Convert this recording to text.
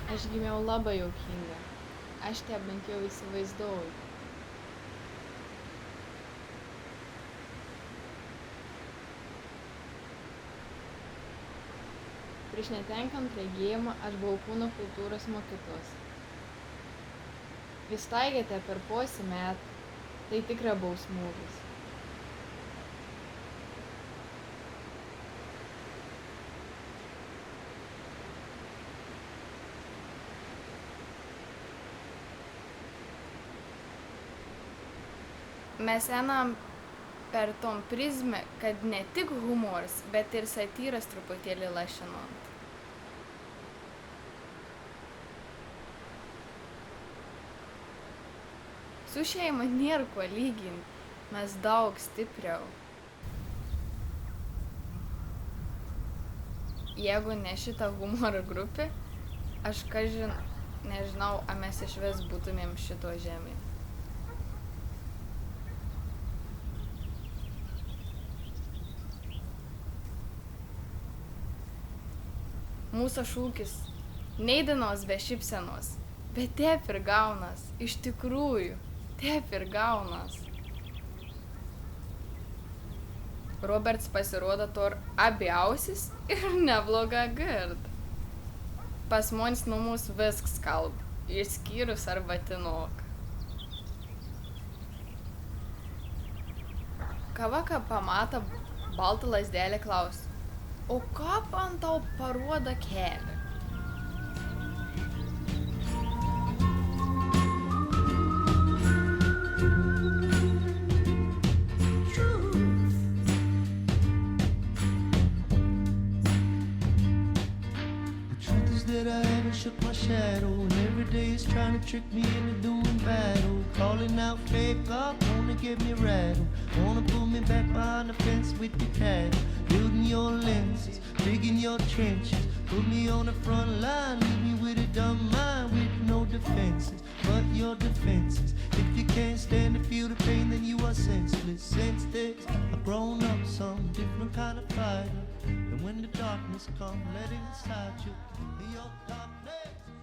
Aš gimiau labai juokinga. Aš taip bent jau įsivaizduoju. Prieš netenkant regėjimą aš buvau kūno kultūros mokyklos. Jūs taigėte per pusę metų. Tai tikrai buvo smūgis. Mes einam per tom prizmę, kad ne tik humoras, bet ir satyras truputėlį lašinant. Su šeima nėra ko lyginti, mes daug stipriau. Jeigu ne šita humoro grupė, aš nežinau, ar mes išvis būtumėm šito žemėje. Mūsų šūkis – neidinos be šypsenos, bet taip ir gaunas, iš tikrųjų, taip ir gaunas. Roberts pasirodo tor abi ausis ir nebloga gird. Pas mums numus visks kalb, išskyrus arbatinok. Kava, ką pamata baltą lazdelę, klaus: o ką man tau parodo kelią? That I haven't shook my shadow, and every day is trying to trick me into doing battle. Calling out fake God, wanna get me rattled, wanna pull me back behind the fence with the cattle. Building your lenses, digging your trenches, put me on the front line, leave me with a dumb mind with no defenses, but your defenses. If you can't stand to feel the pain, then you are senseless. Since this, I've grown up some different kind of fighter, and when the darkness comes, let it inside you. Your darkness